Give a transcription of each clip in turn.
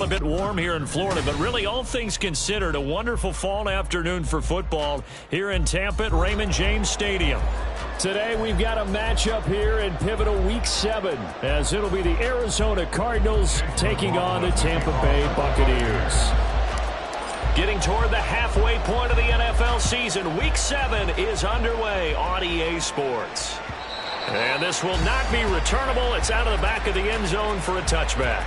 A bit warm here in Florida, but really all things considered, a wonderful fall afternoon for football here in Tampa at Raymond James Stadium. Today we've got a matchup here in pivotal Week 7 as it'll be the Arizona Cardinals taking on the Tampa Bay Buccaneers. Getting toward the halfway point of the NFL season, Week 7 is underway on EA Sports. And this will not be returnable. It's out of the back of the end zone for a touchback.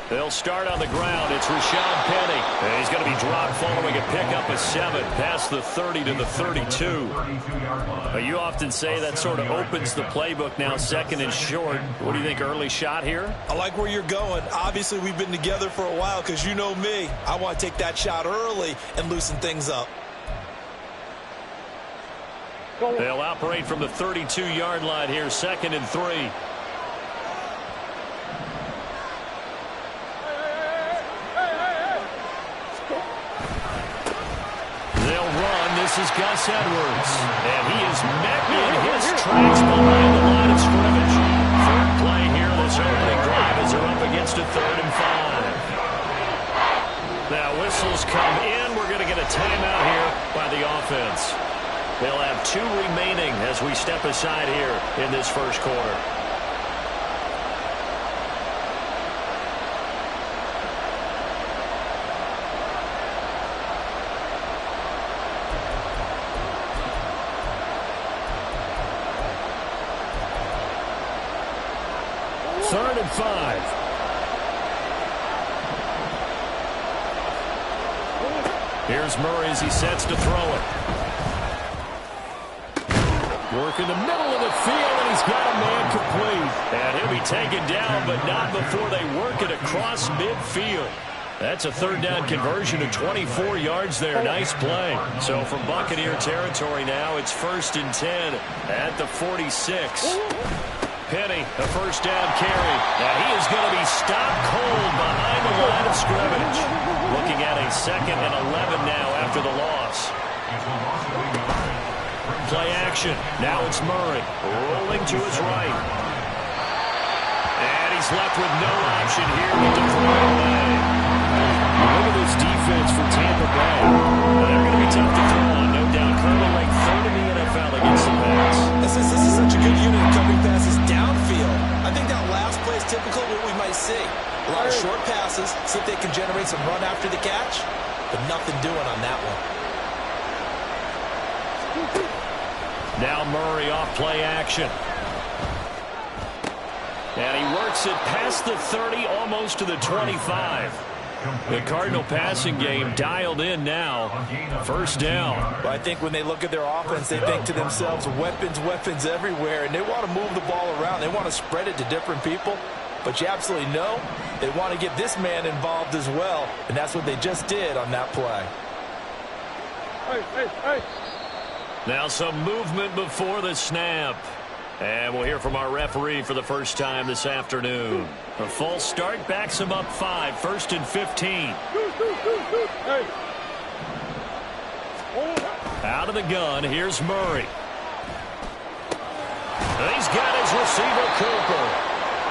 They'll start on the ground. It's Rashad Penny. And he's going to be dropped following a pickup of 7 past the 30 to the 32. You often say that sort of opens the playbook now, second and short. What do you think, early shot here? I like where you're going. Obviously, we've been together for a while because you know me. I want to take that shot early and loosen things up. They'll operate from the 32-yard line here, 2nd and 3. This is Gus Edwards, and he is met in his tracks behind the line of scrimmage. Third play here, this opening drive as they're up against a 3rd and 5. Now whistles come in. We're going to get a timeout here by the offense. They'll have 2 remaining as we step aside here in this first quarter. Third and 5. Here's Murray as he sets to throw it. Work in the middle of the field, and he's got a man complete. And he'll be taken down, but not before they work it across midfield. That's a 3rd down conversion of 24 yards there. Nice play. So from Buccaneer territory now, it's 1st and 10 at the 46. Penny, a 1st down carry. Now he is going to be stopped cold behind the line of scrimmage. Looking at a 2nd and 11 now after the loss. Play action. Now it's Murray rolling to his right. And he's left with no option here but to throw away. Look at this defense for Tampa Bay. They're going to be tough to throw on, no doubt. Currently ranked 3rd in the NFL against the pass. This is such a good unit of covering passes downfield. I think that last play is typical of what we might see. A lot of short passes, see if they can generate some run after the catch, but nothing doing on that one. Now Murray off play action. And he works it past the 30, almost to the 25. The Cardinal passing game dialed in now. 1st down. Well, I think when they look at their offense, they think to themselves, weapons, weapons everywhere, and they want to move the ball around. They want to spread it to different people. But you absolutely know they want to get this man involved as well, and that's what they just did on that play. Now some movement before the snap. And we'll hear from our referee for the first time this afternoon. A false start backs him up 5, 1st and 15. Out of the gun, here's Murray. And he's got his receiver, Cooper.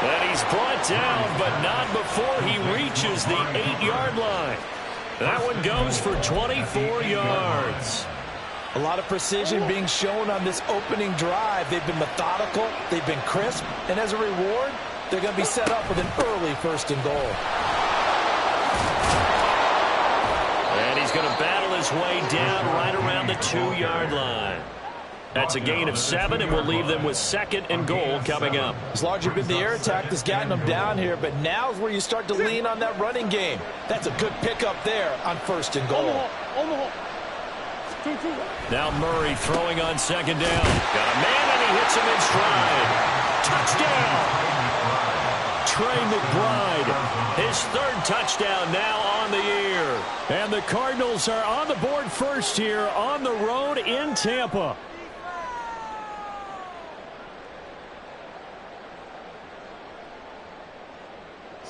And he's brought down, but not before he reaches the 8-yard line. That one goes for 24 yards. A lot of precision being shown on this opening drive. They've been methodical, they've been crisp, and as a reward, they're going to be set up with an early 1st and goal. And he's going to battle his way down right around the 2-yard line. That's a gain of 7, and we'll leave them with 2nd and goal coming up. It's largely been the air attack that's gotten them down here, but now's where you start to lean on that running game. That's a good pickup there on 1st and goal. Now Murray throwing on 2nd down. Got a man, and he hits him in stride. Touchdown! Trey McBride, his 3rd touchdown now on the year. And the Cardinals are on the board first here on the road in Tampa.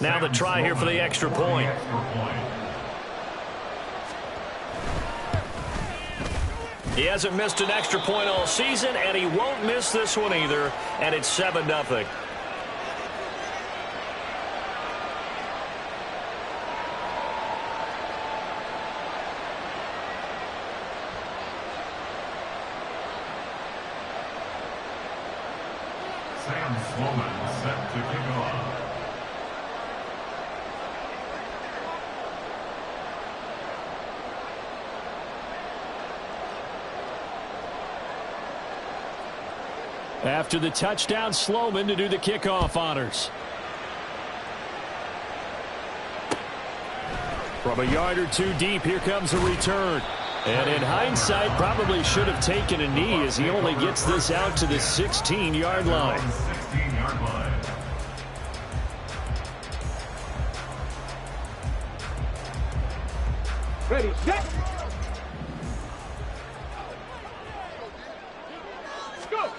Now the try here for the extra point. He hasn't missed an extra point all season, and he won't miss this one either, and it's 7-0. Sam Sloman set to kick off. After the touchdown, Sloman to do the kickoff honors. From a yard or two deep, here comes a return. And in hindsight, probably should have taken a knee as he only gets this out to the 16-yard line. 16-yard line. Ready, set. Go.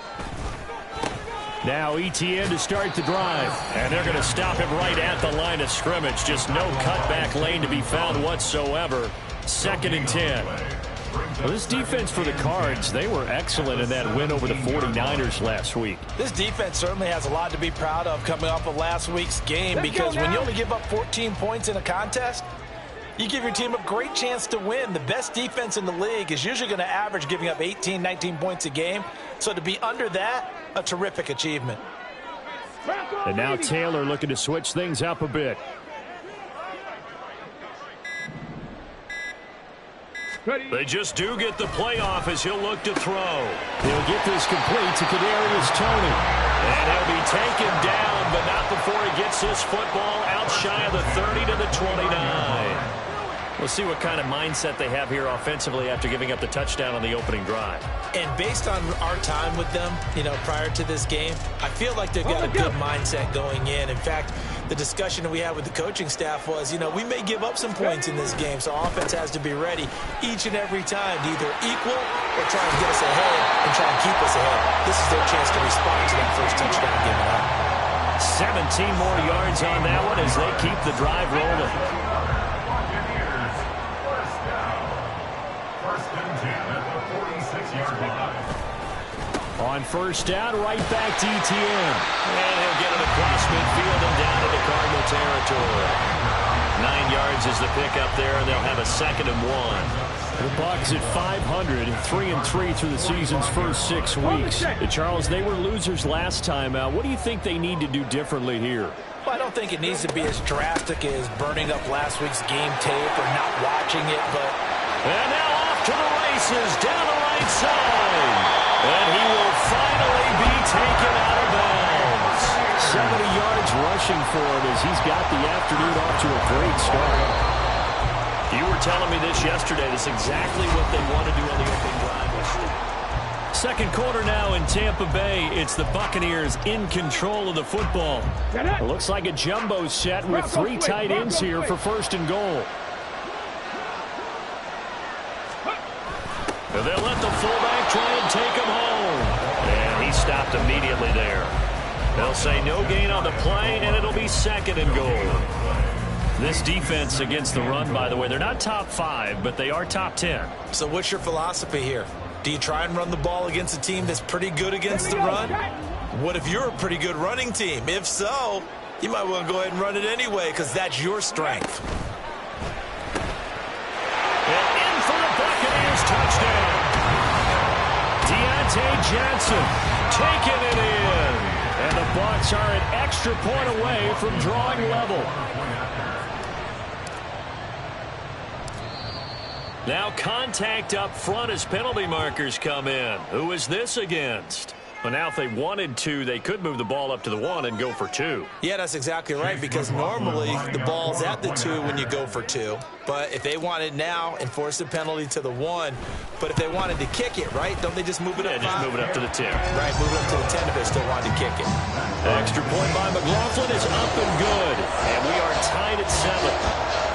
Now Etienne to start the drive. And they're going to stop him right at the line of scrimmage. Just no cutback lane to be found whatsoever. 2nd and 10. Well, this defense for the Cards, they were excellent in that win over the 49ers last week. This defense certainly has a lot to be proud of coming off of last week's game, because when you only give up 14 points in a contest, you give your team a great chance to win. The best defense in the league is usually going to average giving up 18, 19 points a game. So to be under that, a terrific achievement. And now Taylor looking to switch things up a bit. They just do get the playoff as he'll look to throw. He'll get this complete to Kadarius Toney. And he'll be taken down, but not before he gets this football out shy of the 30 to the 29. We'll see what kind of mindset they have here offensively after giving up the touchdown on the opening drive. And based on our time with them, prior to this game, I feel like they've got a good mindset going in. In fact, the discussion that we had with the coaching staff was, we may give up some points in this game, so offense has to be ready each and every time to either equal or try and get us ahead and try and keep us ahead. This is their chance to respond to that first touchdown given up. 17 more yards on that one as they keep the drive rolling. On first down, right back to Etienne. And he'll get it across midfield and down into Cardinal territory. 9 yards is the pickup there, and they'll have a 2nd and 1. The Bucs at 500, 3-3 through the season's first 6 weeks. Charles, they were losers last time out. What do you think they need to do differently here? Well, I don't think it needs to be as drastic as burning up last week's game tape or not watching it, but... And now off to the races, down the right side. And he will finally be taken out of bounds. 70 yards rushing for him as he's got the afternoon off to a great start. You were telling me this yesterday. This is exactly what they want to do on the opening drive. Second quarter now in Tampa Bay. It's the Buccaneers in control of the football. It looks like a jumbo set with 3 tight ends here for 1st and goal. And they'll let the fullback try and take him home. And he stopped immediately there. They'll say no gain on the play, and it'll be 2nd and goal. This defense against the run, by the way, they're not top 5, but they are top 10. So what's your philosophy here? Do you try and run the ball against a team that's pretty good against the run? What if you're a pretty good running team? If so, you might want to go ahead and run it anyway, because that's your strength. Touchdown. Deontay Johnson taking it in. And the Bucs are an extra point away from drawing level. Now contact up front as penalty markers come in. Who is this against? Well, now if they wanted to, they could move the ball up to the 1 and go for 2. Yeah, that's exactly right, because normally the ball's at the 2 when you go for 2. But if they want it now, enforce the penalty to the 1. But if they wanted to kick it, right, don't they just move it up? Yeah, just move it up to the 10. Right, move it up to the 10 if they still wanted to kick it. Extra point by McLaughlin is up and good. And we are tied at 7.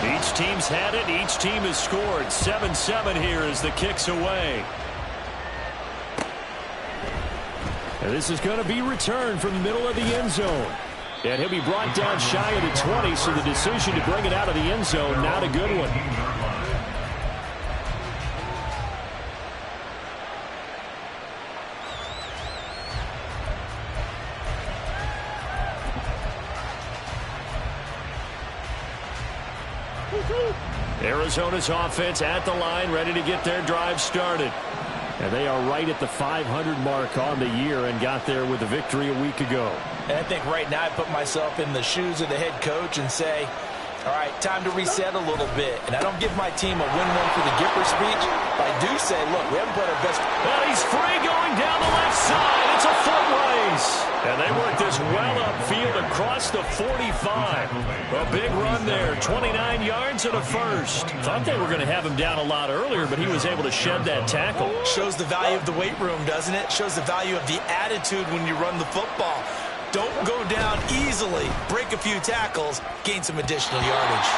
Each team's had it. Each team has scored. 7-7 here as the kick's away. And this is going to be returned from the middle of the end zone. And he'll be brought down shy of the 20, so the decision to bring it out of the end zone, not a good one. Arizona's offense at the line, ready to get their drive started. And they are right at the 500 mark on the year and got there with a victory a week ago. And I think right now I put myself in the shoes of the head coach and say, all right, time to reset a little bit. And I don't give my team a win-win for the Gipper speech, but I do say, look, we haven't played our best. Well, he's free going down the left side. It's a foot race. And they work this well upfield across the 45. A big run there, 29 yards and a first. Thought they were going to have him down a lot earlier, but he was able to shed that tackle. Shows the value of the weight room, doesn't it? Shows the value of the attitude when you run the football. Don't go down easily. Break a few tackles. Gain some additional yardage.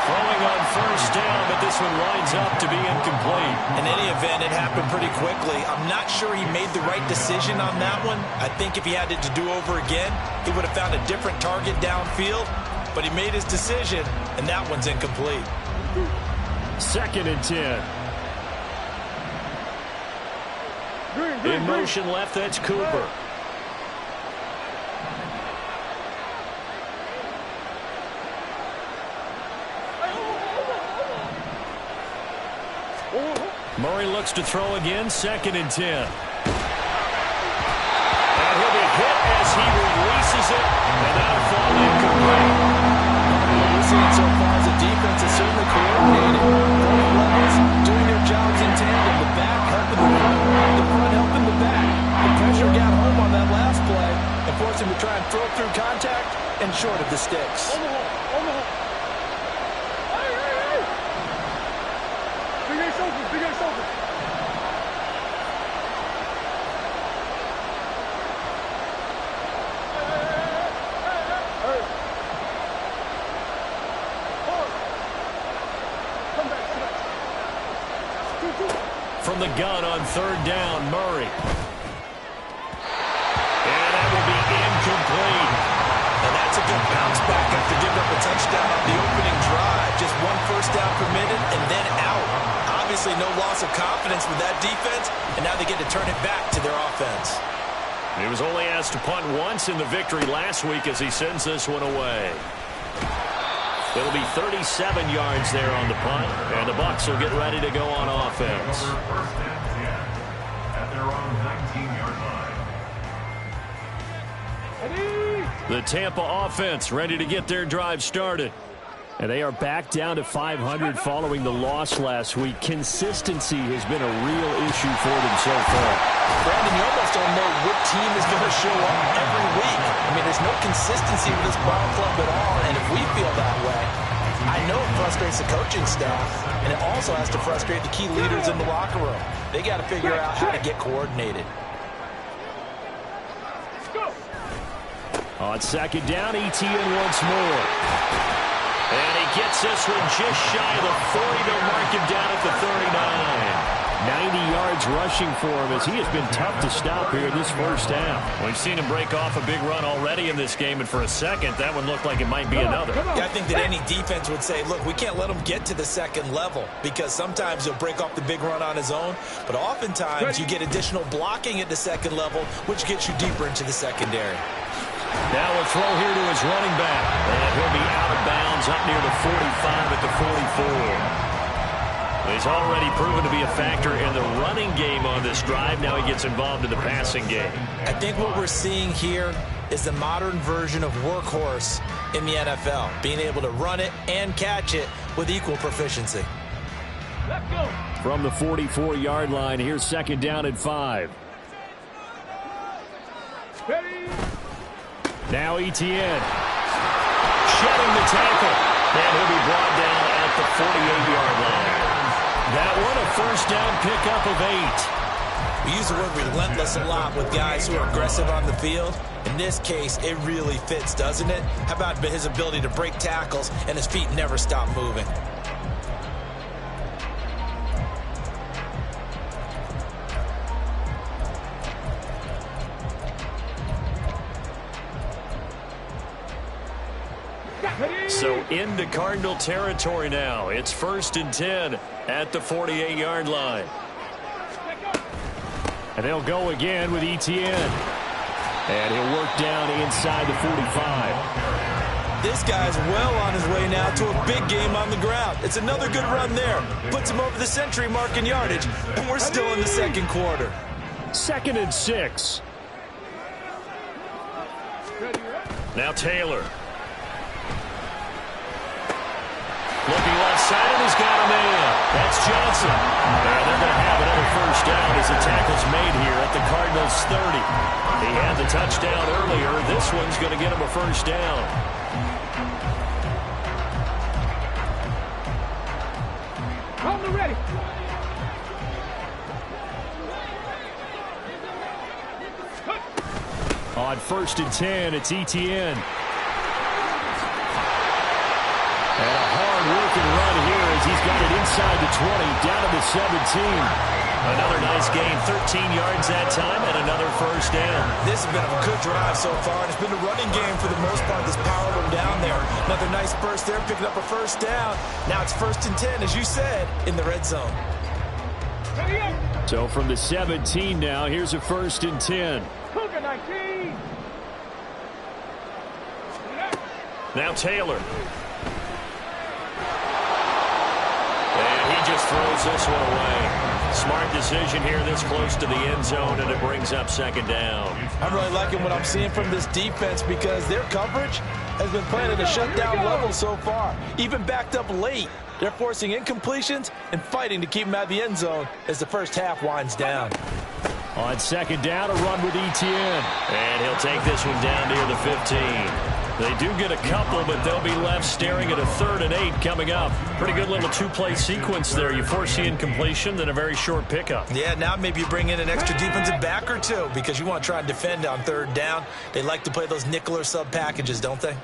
Throwing on first down, but this one winds up to be incomplete. In any event, it happened pretty quickly. I'm not sure he made the right decision on that one. I think if he had it to do over again, he would have found a different target downfield. But he made his decision, and that one's incomplete. 2nd and 10. In motion left, that's Cooper. Murray looks to throw again, 2nd and 10. And he'll be hit as he releases it, and that'll fall incomplete. What we're seeing so far is the defense is certainly coordinated. Both levels doing their jobs in tandem. The back helping the front helping the back. The pressure got home on that last play and forced him to try and throw through contact and short of the sticks. From the gun on 3rd down, Murray. And that will be incomplete. And that's a good bounce back after giving up a touchdown on the opening drive. Just 1 first down permitted and then out. Obviously no loss of confidence with that defense, and now they get to turn it back to their offense. He was only asked to punt once in the victory last week as he sends this one away. It'll be 37 yards there on the punt, and the Bucs will get ready to go on offense. 1st and 10 at their own 19-yard line. The Tampa offense ready to get their drive started. And they are back down to 500 following the loss last week. Consistency has been a real issue for them so far. Brandon, you almost don't know what team is going to show up every week. I mean, there's no consistency with this ball club at all, and if we feel that way, I know it frustrates the coaching staff, and it also has to frustrate the key leaders in the locker room. They got to figure out how to get coordinated. On 2nd down, Etienne once more. And he gets this one just shy of the 40. They'll mark him down at the 39. 90 yards rushing for him as he has been tough to stop here this first half. We've seen him break off a big run already in this game, and for a second, that one looked like it might be another. Yeah, I think that any defense would say, look, we can't let him get to the 2nd level because sometimes he'll break off the big run on his own, but oftentimes you get additional blocking at the 2nd level, which gets you deeper into the secondary. Now a throw here to his running back, and he'll be out of bounds up near the 45 at the 44. He's already proven to be a factor in the running game on this drive. Now he gets involved in the passing game. I think what we're seeing here is the modern version of workhorse in the NFL, being able to run it and catch it with equal proficiency. Let's go. From the 44-yard line, here's 2nd down and 5. Ready. Now Etienne shedding the tackle, and he'll be brought down at the 48-yard line. That one a first down pickup of 8. We use the word relentless a lot with guys who are aggressive on the field. In this case, it really fits, doesn't it? How about his ability to break tackles and his feet never stop moving? So into Cardinal territory now. It's 1st and 10 at the 48-yard line. And they'll go again with Etienne. And he'll work down inside the 45. This guy's well on his way now to a big game on the ground. It's another good run there. Puts him over the century mark in yardage, and we're still in the second quarter. 2nd and 6. Now Taylor. Looking left side, and he's got a man. That's Johnson. And they're going to have another first down as the tackle's made here at the Cardinals' 30. He had the touchdown earlier. This one's going to get him a first down. Hold them ready. On 1st and 10, it's Etienne. And a hard-working run here as he's got it inside the 20, down to the 17. Another nice gain, 13 yards that time, and another first down. This has been a good drive so far, and it's been a running game for the most part that's powered them down there. Another nice burst there, picking up a first down. Now it's 1st and 10, as you said, in the red zone. So from the 17 now, here's a 1st and 10. Cougar 19. Now Taylor. And he just throws this one away. Smart decision here this close to the end zone, and it brings up 2nd down. I'm really liking what I'm seeing from this defense because their coverage has been playing at a shutdown level so far. Even backed up late, they're forcing incompletions and fighting to keep them out of the end zone as the first half winds down. On 2nd down, a run with Etienne. And he'll take this one down near the 15. They do get a couple, but they'll be left staring at a 3rd and 8 coming up. Pretty good little two-play sequence there. You force the incompletion, then a very short pickup. Yeah, now maybe you bring in an extra defensive back or two because you want to try and defend on 3rd down. They like to play those nickel or sub packages, don't they?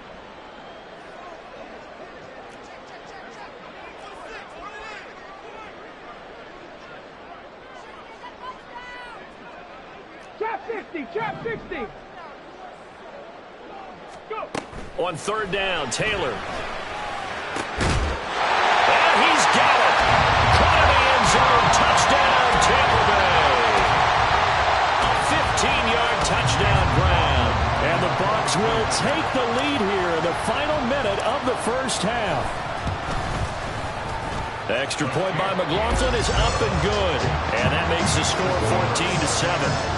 Trap 60, trap 60. Go. On 3rd down, Taylor. And he's got it. Caught in the end zone. Touchdown, Tampa Bay. A 15-yard touchdown grab. And the Bucs will take the lead here in the final minute of the first half. Extra point by McLaughlin is up and good. And that makes the score 14-7.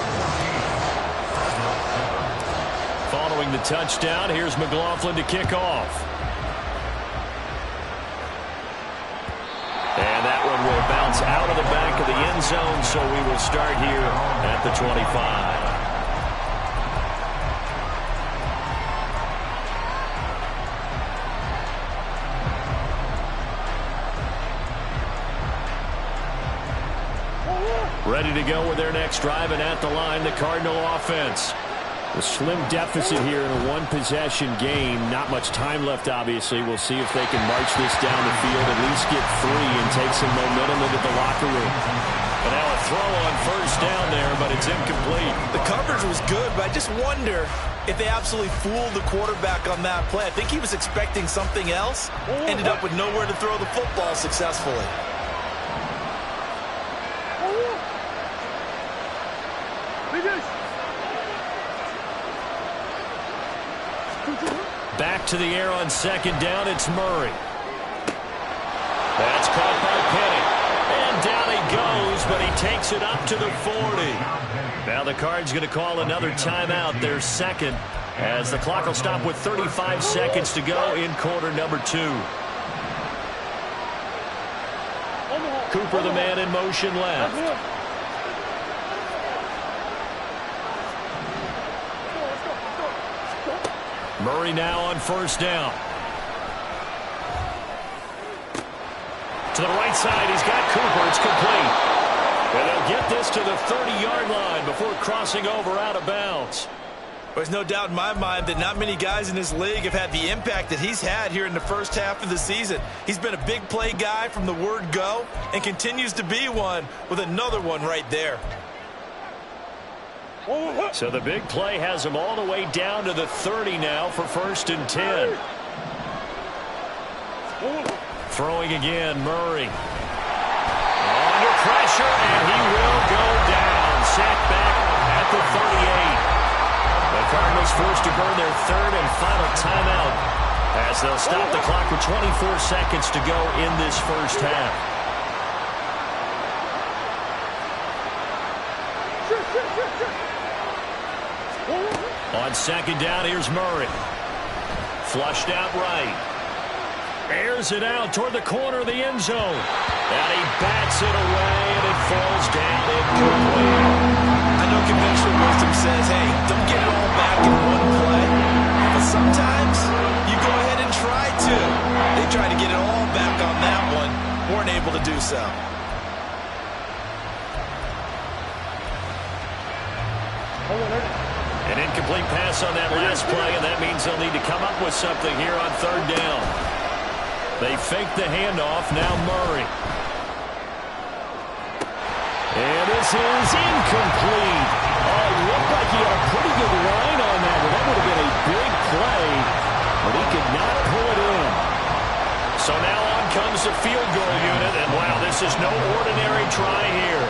Following the touchdown, here's McLaughlin to kick off. And that one will bounce out of the back of the end zone, so we will start here at the 25. Ready to go with their next drive, and at the line, the Cardinal offense. A slim deficit here in a one-possession game. Not much time left, obviously. We'll see if they can march this down the field, at least get 3 and take some momentum into the locker room. And now a throw on 1st down there, but it's incomplete. The coverage was good, but I just wonder if they absolutely fooled the quarterback on that play. I think he was expecting something else. Ended up with nowhere to throw the football successfully. Back to the air on 2nd down, it's Murray. That's caught by Penny. And down he goes, but he takes it up to the 40. Now the Cards going to call another timeout, their 2nd, as the clock will stop with 35 seconds to go in quarter number 2. Cooper, the man in motion left. Murray now on 1st down. To the right side, he's got Cooper. It's complete. And they'll get this to the 30-yard line before crossing over out of bounds. There's no doubt in my mind that not many guys in this league have had the impact that he's had here in the first half of the season. He's been a big play guy from the word go and continues to be one with another one right there. So the big play has him all the way down to the 30 now for 1st and 10. Throwing again, Murray. Under pressure, and he will go down. Sacked back at the 38. The Cardinals forced to burn their third and final timeout as they'll stop the clock with 24 seconds to go in this first half. On second down, here's Murray. Flushed out right. Airs it out toward the corner of the end zone. And he bats it away, and it falls down incomplete. I know conventional wisdom says, hey, don't get it all back in one play. But sometimes you go ahead and try to. They tried to get it all back on that one. Weren't able to do so. An incomplete pass on that last play, and that means they'll need to come up with something here on third down. They fake the handoff. Now Murray. And this is incomplete. Oh, it looked like he had a pretty good line on that. Well, that would have been a big play, but he could not pull it in. So now on comes the field goal unit, and wow, this is no ordinary try here.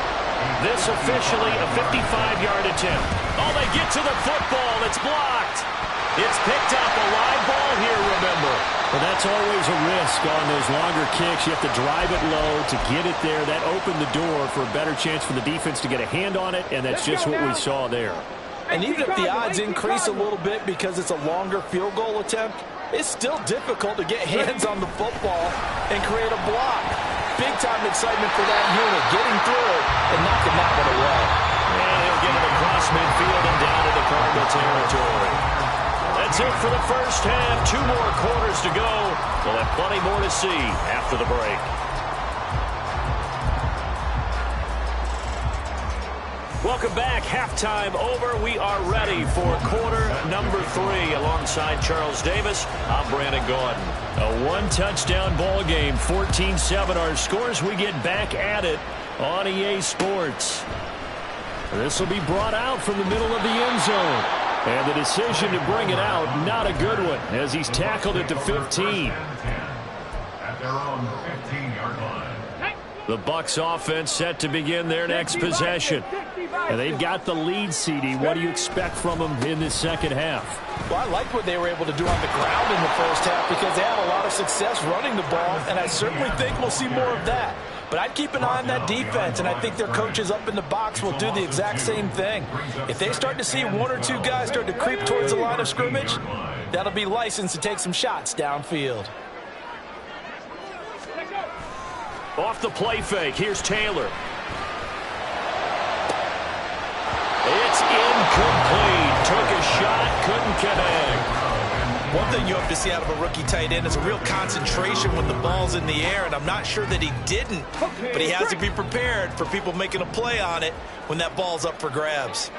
This officially a 55-yard attempt. Oh, they get to the football. It's blocked. It's picked up. A live ball here, remember. But that's always a risk on those longer kicks. You have to drive it low to get it there. That opened the door for a better chance for the defense to get a hand on it, and that's just what we saw there. And even if the odds increase a little bit because it's a longer field goal attempt, it's still difficult to get hands on the football and create a block. Big-time excitement for that unit, getting through and knocking that one away. And he'll get it across midfield and down into Cardinal territory. That's it for the first half. 2 more quarters to go. We'll have plenty more to see after the break. Welcome back. Halftime over. We are ready for quarter number 3. Alongside Charles Davis, I'm Brandon Gaudin. A 1-touchdown ball game, 14-7 our scores. We get back at it on EA Sports. This will be brought out from the middle of the end zone. And the decision to bring it out, not a good one, as he's tackled it to 15. At their own 15-yard line. The Bucs offense set to begin their next possession. And they've got the lead, CD. What do you expect from them in this second half? Well, I like what they were able to do on the ground in the first half because they had a lot of success running the ball, and I certainly think we'll see more of that. But I'd keep an eye on that defense, and I think their coaches up in the box will do the exact same thing. If they start to see 1 or 2 guys start to creep towards the line of scrimmage, that'll be licensed to take some shots downfield. Off the play fake, here's Taylor. It's incomplete. Took a shot, couldn't connect. One thing you have to see out of a rookie tight end is a real concentration when the ball's in the air, and I'm not sure that he didn't, but he has to be prepared for people making a play on it when that ball's up for grabs.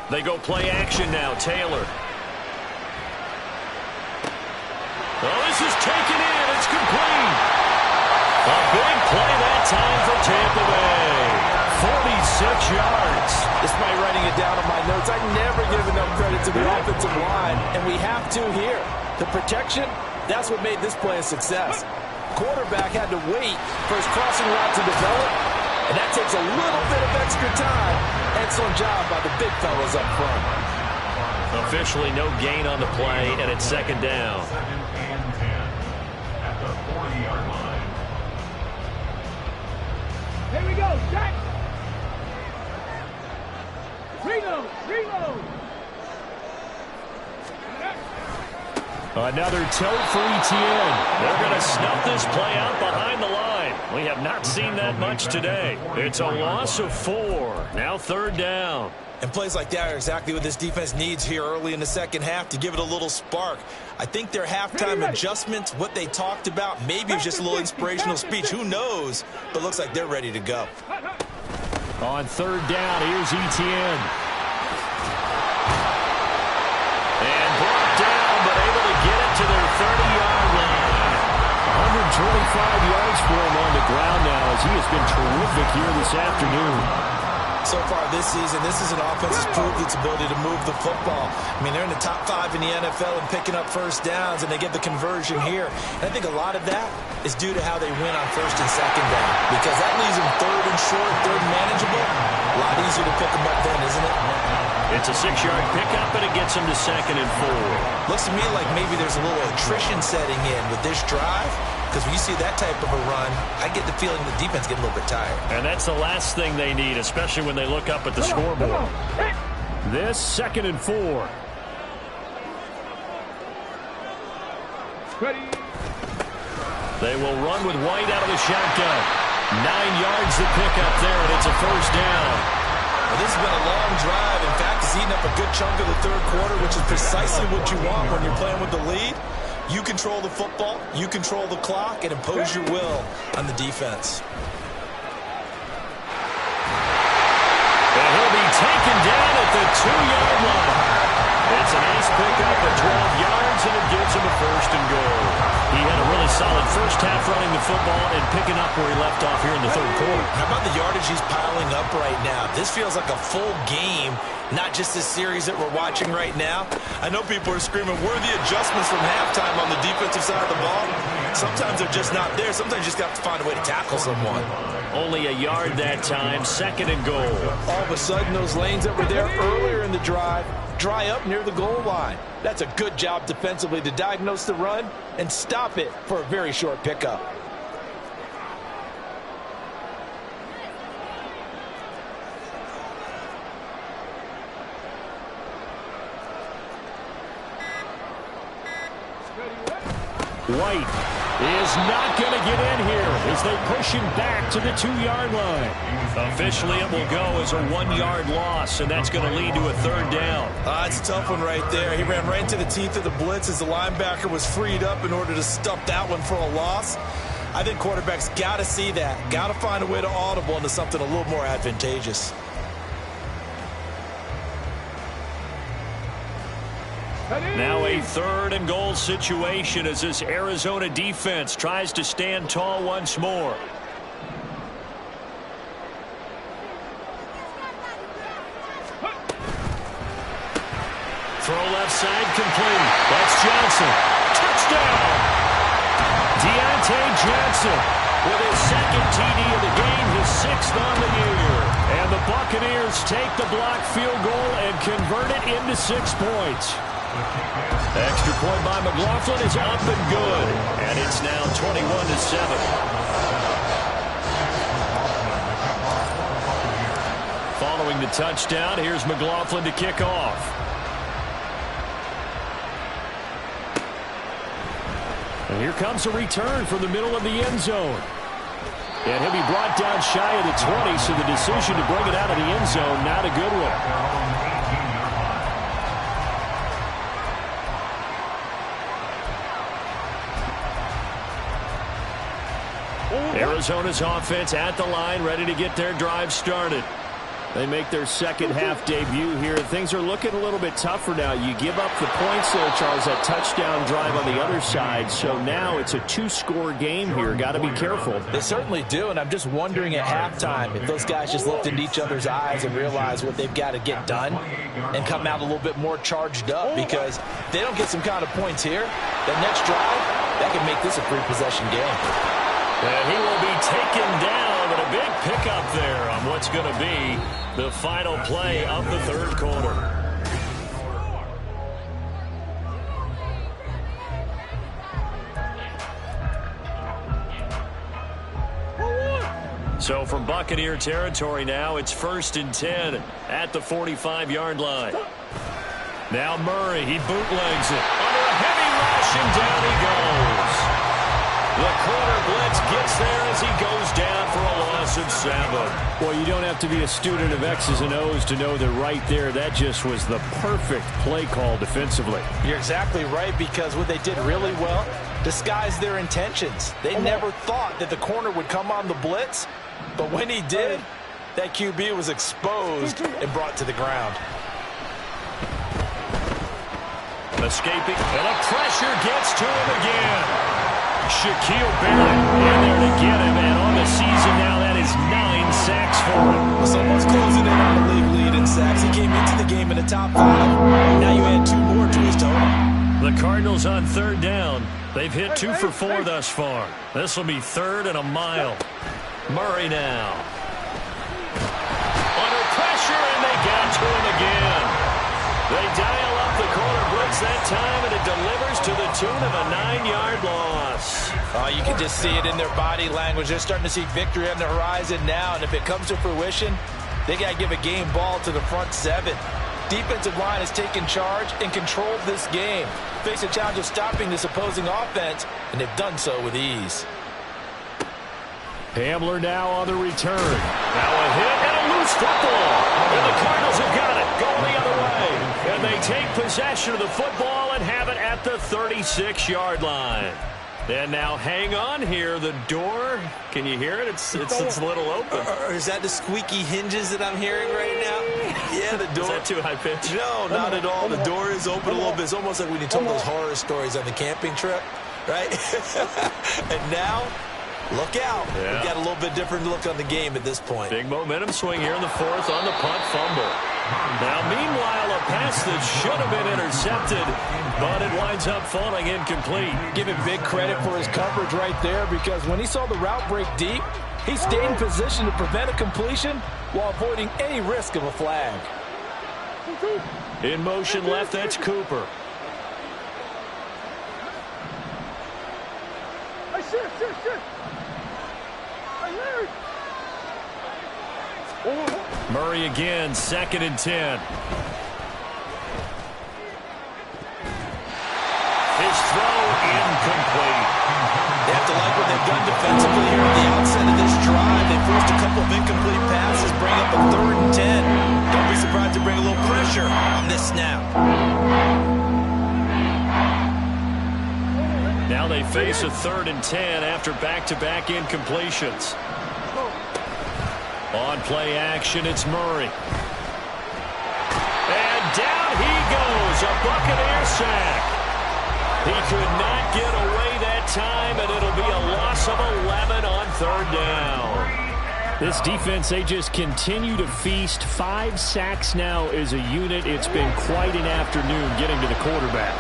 They go play action now, Taylor. Oh, this is taken in. It's complete. A big play that time for Tampa Bay. 46 yards. Despite writing it down on my notes, I never give enough credit to the offensive line, and we have to here. The protection, that's what made this play a success. Quarterback had to wait for his crossing route to develop, and that takes a little bit of extra time. Excellent job by the big fellas up front. Officially no gain on the play, and it's second down. Second and 10 at the 40-yard line. Here we go, Jack. Reload, reload. Another tote for ETN. They're going to snuff this play out behind the line. We have not seen that much today. It's a loss of 4. Now third down. And plays like that are exactly what this defense needs here early in the second half to give it a little spark. I think their halftime adjustments, what they talked about, maybe it was just a little inspirational speech. Who knows? But looks like they're ready to go. On third down, here's ETN. And brought down, but able to get it to their 30-yard line. 125 yards for him on the ground now, as he has been terrific here this afternoon. So far this season, this is an offense that's proved its ability to move the football. I mean, they're in the top 5 in the NFL and picking up first downs, and they get the conversion here. And I think a lot of that is due to how they win on first and second down, because that leaves them third and short, third and manageable. A lot easier to pick them up then, isn't it? It's a 6-yard pickup, and it gets them to 2nd and 4. Looks to me like maybe there's a little attrition setting in with this drive. Because when you see that type of a run, I get the feeling the defense get a little bit tired. And that's the last thing they need, especially when they look up at the scoreboard. This 2nd and 4. Ready. They will run with White out of the shotgun. 9 yards to pick up there, and it's a first down. Well, this has been a long drive. In fact, it's eaten up a good chunk of the third quarter, which is precisely what you want when you're playing with the lead. You control the football, you control the clock, and impose your will on the defense. And he'll be taken down at the 2-yard line. It's a nice pickup of 12 yards, and it gives him a 1st and goal. He had a really solid first half running the football and picking up where he left off here in the third quarter. How about the yardage he's piling up right now? This feels like a full game, not just this series that we're watching right now. I know people are screaming, where are the adjustments from halftime on the defensive side of the ball? Sometimes they're just not there. Sometimes you just have to find a way to tackle someone. Only a yard that time, 2nd and goal. All of a sudden, those lanes that were there earlier in the drive dry up near the goal line. That's a good job defensively to diagnose the run and stop it for a very short pickup. White is not going to get in here as they push him back to the 2-yard line. Officially, it will go as a 1-yard loss, and that's going to lead to a 3rd down. It's a tough one right there. He ran right into the teeth of the blitz as the linebacker was freed up in order to stuff that one for a loss. I think quarterbacks got to see that, got to find a way to audible into something a little more advantageous. Now a 3rd and goal situation as this Arizona defense tries to stand tall once more. Throw left side complete. That's Johnson. Touchdown! Deontay Johnson with his 2nd TD of the game, his 6th on the year. And the Buccaneers take the blocked field goal and convert it into 6 points. Extra point by McLaughlin is up and good. And it's now 21-7. Following the touchdown, here's McLaughlin to kick off. And here comes a return from the middle of the end zone. And he'll be brought down shy of the 20, so the decision to bring it out of the end zone, not a good one. Arizona's offense at the line, ready to get their drive started. They make their 2nd half debut here. Things are looking a little bit tougher now. You give up the points there, Charles, that touchdown drive on the other side. So now it's a 2-score game here. Got to be careful. They certainly do, and I'm just wondering at halftime if those guys just looked into each other's eyes and realized what they've got to get done and come out a little bit more charged up, because if they don't get some kind of points here, the next drive, that can make this a 3-possession game. And he will be taken down, but a big pickup there on what's going to be the final play of the 3rd quarter. So from Buccaneer territory now, it's 1st and 10 at the 45-yard line. Now Murray, he bootlegs it. Under a heavy rush, and down he goes. The corner blitz gets there as he goes down for a loss of 7. Well, you don't have to be a student of X's and O's to know that right there, that just was the perfect play call defensively. You're exactly right, because what they did really well, disguised their intentions. They never thought that the corner would come on the blitz, but when he did, that QB was exposed and brought to the ground. Escaping, and a pressure gets to him again. Shaquille Barrett in there to get him, and on the season now, that is 9 sacks for him. It's almost closing in on the league lead in sacks. He came into the game in the top 5. Now you add 2 more to his total. The Cardinals on 3rd down. They've hit 2 for 4 thus far. This will be 3rd and a mile. Murray now. Under pressure, and they got to him again. They dial up the corner blitz that time, and it delivers to the tune of a 9-yard loss. You can just see it in their body language. They're starting to see victory on the horizon now, and if it comes to fruition, they got to give a game ball to the front 7. Defensive line has taken charge and controlled this game. Face a challenge of stopping this opposing offense, and they've done so with ease. Hamler now on the return. Now a hit and a loose football. And the Cardinals have got it, going the other way. And they take possession of the football and have it at the 36-yard line. And now hang on here. The door, can you hear it? It's a little open. Or is that the squeaky hinges that I'm hearing right now? Yeah, the door. Is that too high pitch? No, not at all. The door is open a little bit. It's almost like when you told those horror stories on the camping trip, right? And now, look out. Yeah. We've got a little bit different look on the game at this point. Big momentum swing here in the 4th on the punt fumble. Now, meanwhile, a pass that should have been intercepted, but it winds up falling incomplete. Give him big credit for his coverage right there, because when he saw the route break deep, he stayed in position to prevent a completion while avoiding any risk of a flag. In motion left, that's Cooper. Murray again, 2nd and 10. His throw incomplete. They have to like what they've done defensively here at the outset of this drive. They forced a couple of incomplete passes, bring up a 3rd and 10. Don't be surprised to bring a little pressure on this snap. Now they face a 3rd and 10 after back-to-back incompletions. On play action, it's Murray. And down he goes, a Buccaneer sack. He could not get away that time, and it'll be a loss of 11 on 3rd down. This defense, they just continue to feast. 5 sacks now as a unit. It's been quite an afternoon getting to the quarterback.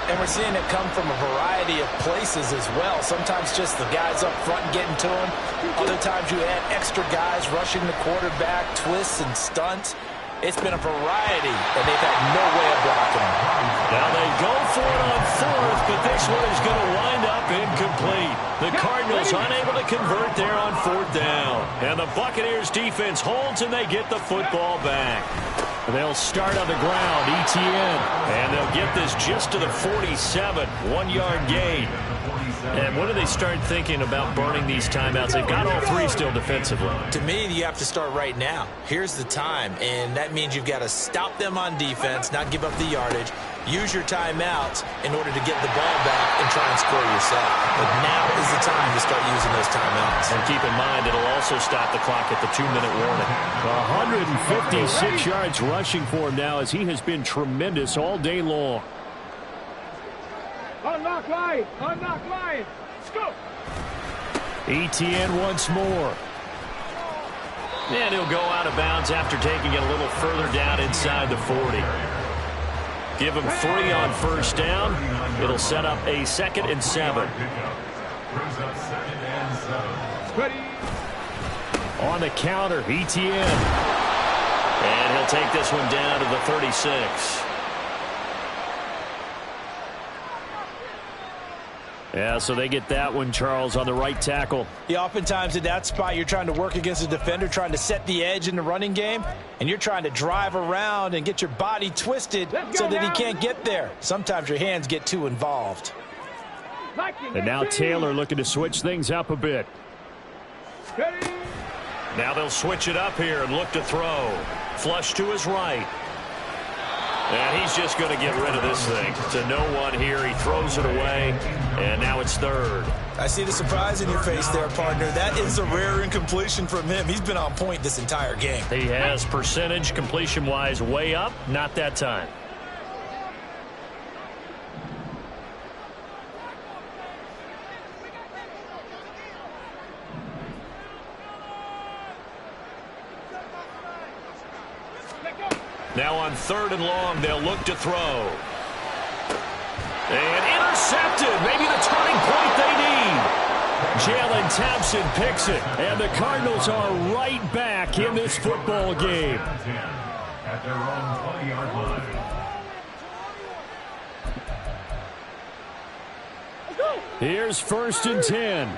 And we're seeing it come from a variety of places as well. Sometimes just the guys up front getting to him. Other times you add extra guys rushing the quarterback, twists and stunts. It's been a variety, and they've had no way of blocking him. Now they go for it on 4th, but this one is going to wind up incomplete. The Cardinals unable to convert there on 4th down. And the Buccaneers defense holds, and they get the football back. They'll start on the ground, ETN, and they'll get this just to the 47, 1-yard gain. And when do they start thinking about burning these timeouts? They've got all 3 still defensively. To me, you have to start right now. Here's the time, and that means you've got to stop them on defense, not give up the yardage, use your timeouts in order to get the ball back and try and score yourself. But now is the time to start using those timeouts. And keep in mind, it'll also stop the clock at the 2-minute warning. 156 yards rushing for him now, as he has been tremendous all day long. Unlock line! Unlock line! Let's go! ETN once more. And he'll go out of bounds after taking it a little further down inside the 40. Give him 3 on 1st down. It'll set up a 2nd and 7. Ready? On the counter, ETN. And he'll take this one down to the 36. Yeah, so they get that one, Charles, on the right tackle. Yeah, oftentimes in that spot, you're trying to work against a defender, trying to set the edge in the running game, and you're trying to drive around and get your body twisted so that he can't get there. Sometimes your hands get too involved. And now Taylor looking to switch things up a bit. Ready? Now they'll switch it up here and look to throw. Flush to his right. And he's just going to get rid of this thing. To no one here. He throws it away. And now it's 3rd. I see the surprise in your face there, partner. That is a rare incompletion from him. He's been on point this entire game. He has percentage completion-wise way up. Not that time. Now on 3rd and long, they'll look to throw. And intercepted. Maybe the turning point they need. Jalen Thompson picks it. And the Cardinals are right back in this football game. At their own 20-yard line. Here's 1st and 10.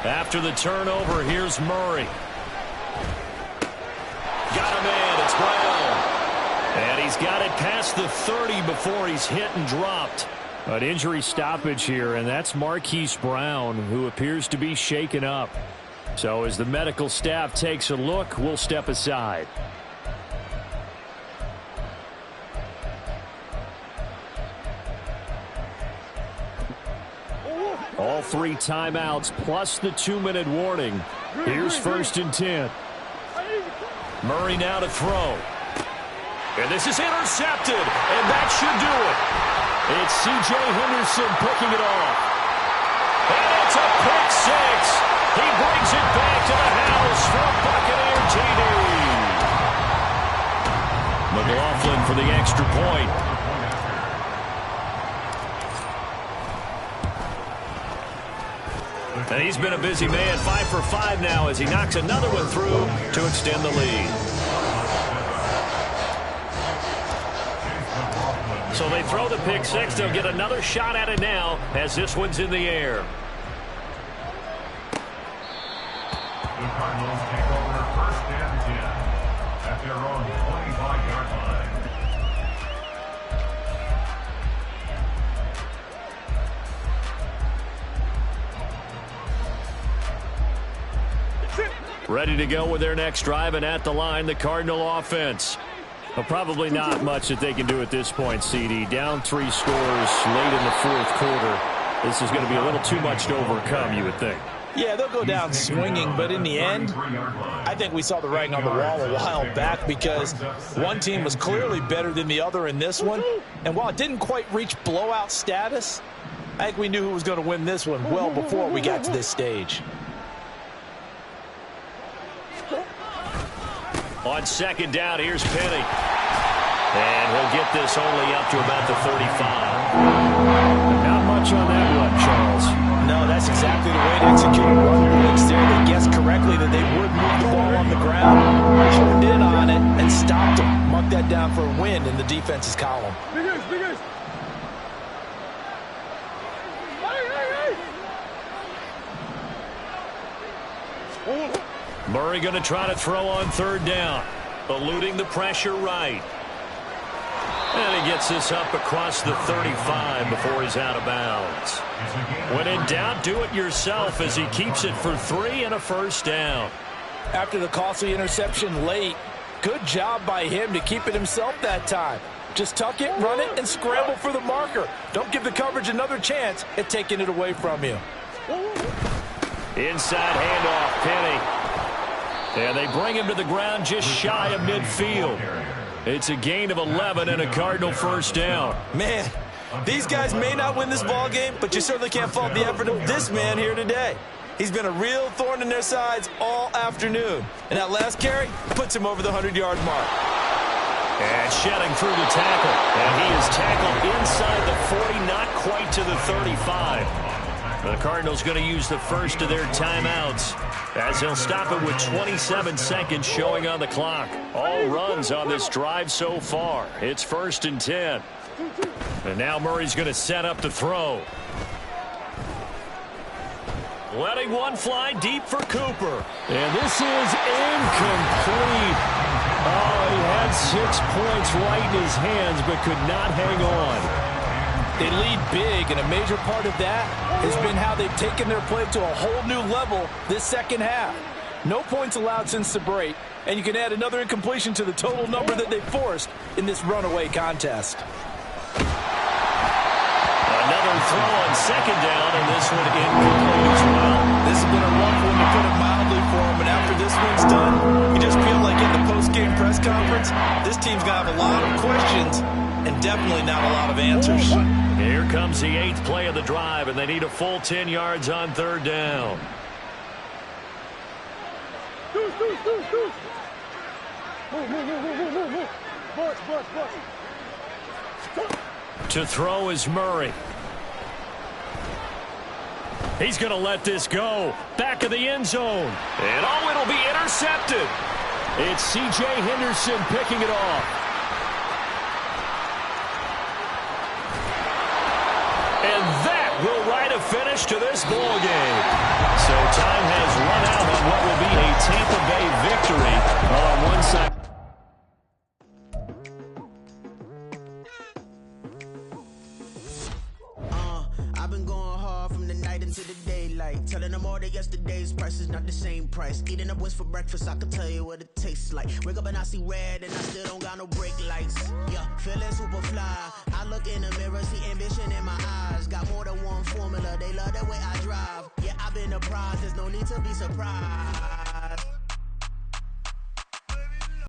After the turnover, here's Murray. Got him in. It's Brown. And he's got it past the 30 before he's hit and dropped. An injury stoppage here, and that's Marquise Brown, who appears to be shaken up. So as the medical staff takes a look, we'll step aside. All 3 timeouts plus the 2-minute warning. Here's 1st and 10. Murray now to throw. And this is intercepted, and that should do it. It's C.J. Henderson picking it off. And it's a pick 6. He brings it back to the house for a Buccaneer TD. McLaughlin for the extra point. And he's been a busy man, 5 for 5 now as he knocks another one through to extend the lead. So they throw the pick 6. They'll get another shot at it now as this one's in the air. The Cardinals take over 1st and 10 at their own 25-yard line. Ready to go with their next drive, and at the line, the Cardinal offense. Well, probably not much that they can do at this point, CD. Down 3 scores late in the 4th quarter. This is going to be a little too much to overcome, you would think. Yeah, they'll go down swinging, but in the end, I think we saw the writing on the wall a while back because one team was clearly better than the other in this one. And while it didn't quite reach blowout status, I think we knew who was going to win this one well before we got to this stage. On 2nd down, here's Penny. And he'll get this only up to about the 35. Not much on that one, Charles. No, that's exactly the way to execute a run blitz there. They guessed correctly that they would move the ball on the ground, honed in on it, and stopped them. Mark that down for a win in the defense's column. Biggest. Murray going to try to throw on 3rd down. Eluding the pressure right. And he gets this up across the 35 before he's out of bounds. When in doubt, do it yourself as he keeps it for 3 and a 1st down. After the costly interception late, good job by him to keep it himself that time. Just tuck it, run it, and scramble for the marker. Don't give the coverage another chance at taking it away from you. Inside handoff, Penny. And they bring him to the ground just shy of midfield. It's a gain of 11 and a Cardinal 1st down. Man, these guys may not win this ball game, but you certainly can't fault the effort of this man here today. He's been a real thorn in their sides all afternoon. And that last carry puts him over the 100-yard mark. And shedding through the tackle. And he is tackled inside the 40, not quite to the 35. The Cardinals going to use the first of their timeouts as they'll stop it with 27 seconds showing on the clock. All runs on this drive so far. It's 1st and 10. And now Murray's going to set up to throw. Letting one fly deep for Cooper. And this is incomplete. Oh, he had 6 points right in his hands but could not hang on. They lead big, and a major part of that has been how they've taken their play to a whole new level this second half. No points allowed since the break, and you can add another incompletion to the total number that they forced in this runaway contest. Another throw on 2nd down, and this one incomplete as well. This has been a rough one, to put it mildly, for him, and after this one's done, you just feel like in the post-game press conference, this team's going to have a lot of questions and definitely not a lot of answers. Here comes the 8th play of the drive, and they need a full 10 yards on 3rd down. To throw is Murray. He's going to let this go. Back of the end zone. And oh, it'll be intercepted. It's C.J. Henderson picking it off. And that will write a finish to this ball game. So time has run out on what will be a Tampa Bay victory on one side. I've been going hard from the night into the daylight, telling them all that yesterday's price is not the same price. Eating up wings for breakfast, I can tell you what it tastes like. Wake up and I see red and I still don't got no brake lights. Yeah, feeling super fly. I look in the mirror, see ambition in my eyes. Got more than one formula, they love the way I drive. Yeah, I've been a prize, there's no need to be surprised.